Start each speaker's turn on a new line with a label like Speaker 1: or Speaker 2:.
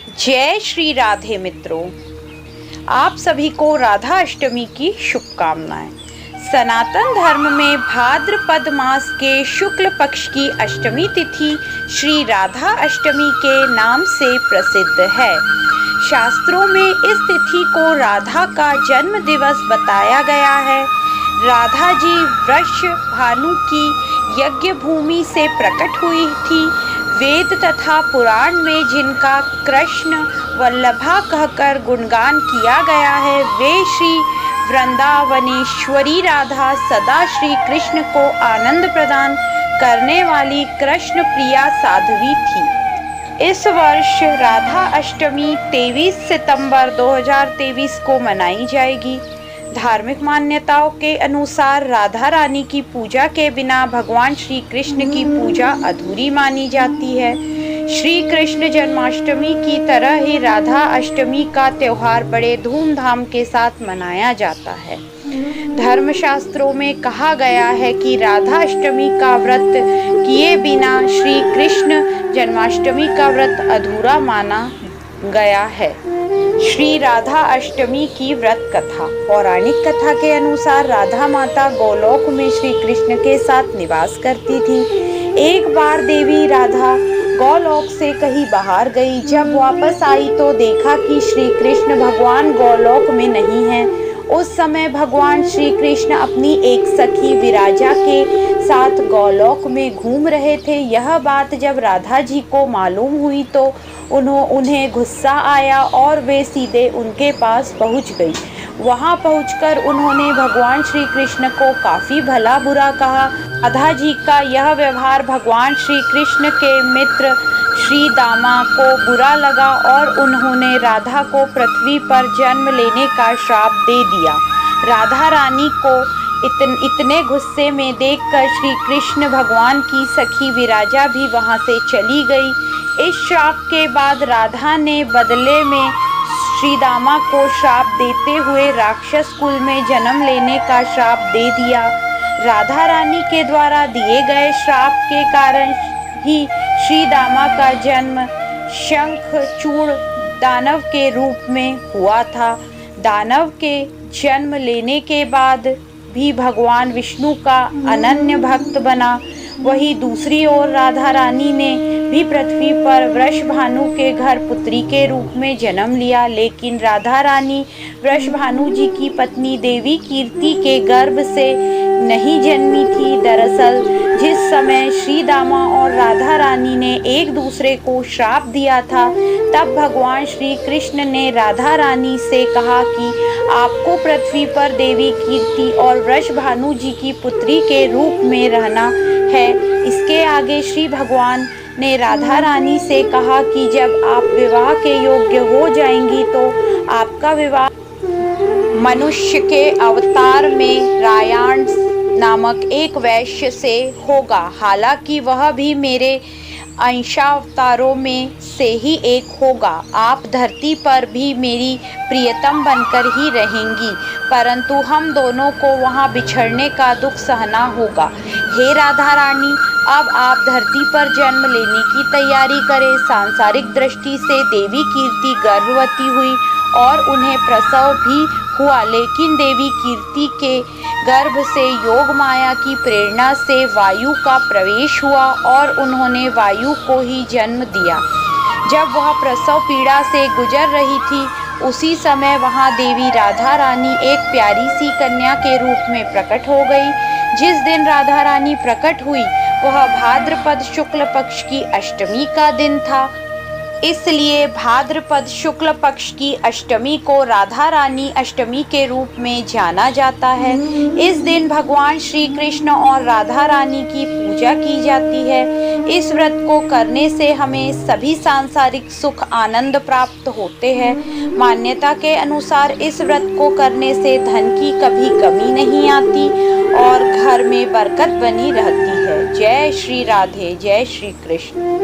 Speaker 1: जय श्री राधे मित्रों, आप सभी को राधा अष्टमी की शुभकामनाएं। सनातन धर्म में भाद्रपद मास के शुक्ल पक्ष की अष्टमी तिथि श्री राधा अष्टमी के नाम से प्रसिद्ध है। शास्त्रों में इस तिथि को राधा का जन्म दिवस बताया गया है। राधा जी वृष भानु की यज्ञ भूमि से प्रकट हुई थी। वेद तथा पुराण में जिनका कृष्ण वल्लभा कहकर गुणगान किया गया है, वे श्री वृंदावनेश्वरी राधा सदा श्री कृष्ण को आनंद प्रदान करने वाली कृष्ण प्रिया साध्वी थी। इस वर्ष राधा अष्टमी 23 सितंबर 2023 को मनाई जाएगी। धार्मिक मान्यताओं के अनुसार राधा रानी की पूजा के बिना भगवान श्री कृष्ण की पूजा अधूरी मानी जाती है। श्री कृष्ण जन्माष्टमी की तरह ही राधा अष्टमी का त्योहार बड़े धूमधाम के साथ मनाया जाता है। धर्मशास्त्रों में कहा गया है कि राधा अष्टमी का व्रत किए बिना श्री कृष्ण जन्माष्टमी का व्रत अधूरा माना गया है। श्री राधा अष्टमी की व्रत कथा। पौराणिक कथा के अनुसार राधा माता गोलोक में श्री कृष्ण के साथ निवास करती थी। एक बार देवी राधा गोलोक से कहीं बाहर गई। जब वापस आई तो देखा कि श्री कृष्ण भगवान गोलोक में नहीं हैं। उस समय भगवान श्री कृष्ण अपनी एक सखी विराजा के साथ गोलोक में घूम रहे थे। यह बात जब राधा जी को मालूम हुई तो उन्हें गुस्सा आया और वे सीधे उनके पास पहुंच गई। वहां पहुंचकर उन्होंने भगवान श्री कृष्ण को काफ़ी भला बुरा कहा। राधा जी का यह व्यवहार भगवान श्री कृष्ण के मित्र श्री दामा को बुरा लगा और उन्होंने राधा को पृथ्वी पर जन्म लेने का श्राप दे दिया। राधा रानी को इतने गुस्से में देखकर श्री कृष्ण भगवान की सखी विराजा भी वहां से चली गई। इस श्राप के बाद राधा ने बदले में श्री दामा को श्राप देते हुए राक्षस कुल में जन्म लेने का श्राप दे दिया। राधा रानी के द्वारा दिए गए श्राप के कारण ही श्री दामा का जन्म शंखचूड़ दानव के रूप में हुआ था। दानव के जन्म लेने के बाद भी भगवान विष्णु का अनन्य भक्त बना। वही दूसरी ओर राधा रानी ने भी पृथ्वी पर वृषभानु के घर पुत्री के रूप में जन्म लिया। लेकिन राधा रानी वृषभानु जी की पत्नी देवी कीर्ति के गर्भ से नहीं जन्मी थी। दरअसल जिस समय श्री दामा और राधा रानी ने एक दूसरे को श्राप दिया था, तब भगवान श्री कृष्ण ने राधा रानी से कहा कि आपको पृथ्वी पर देवी कीर्ति और वृषभानु जी की पुत्री के रूप में रहना है। इसके आगे श्री भगवान ने राधा रानी से कहा कि जब आप विवाह के योग्य हो जाएंगी तो आपका विवाह मनुष्य के अवतार में रायाण नामक एक वैश्य से होगा। हालांकि वह भी मेरे अंशावतारों में से ही एक होगा। आप धरती पर भी मेरी प्रियतम बनकर ही रहेंगी, परंतु हम दोनों को वहाँ बिछड़ने का दुख सहना होगा। हे राधा रानी, अब आप धरती पर जन्म लेने की तैयारी करें। सांसारिक दृष्टि से देवी कीर्ति गर्भवती हुई और उन्हें प्रसव भी हुआ, लेकिन देवी कीर्ति के गर्भ से योग माया की प्रेरणा से वायु का प्रवेश हुआ और उन्होंने वायु को ही जन्म दिया। जब वह प्रसव पीड़ा से गुजर रही थी, उसी समय वहां देवी राधा रानी एक प्यारी सी कन्या के रूप में प्रकट हो गई। जिस दिन राधा रानी प्रकट हुई वह भाद्रपद शुक्ल पक्ष की अष्टमी का दिन था। इसलिए भाद्रपद शुक्ल पक्ष की अष्टमी को राधा रानी अष्टमी के रूप में जाना जाता है। इस दिन भगवान श्री कृष्ण और राधा रानी की पूजा की जाती है। इस व्रत को करने से हमें सभी सांसारिक सुख आनंद प्राप्त होते हैं। मान्यता के अनुसार इस व्रत को करने से धन की कभी कमी नहीं आती और घर में बरकत बनी रहती है। जय श्री राधे, जय श्री कृष्ण।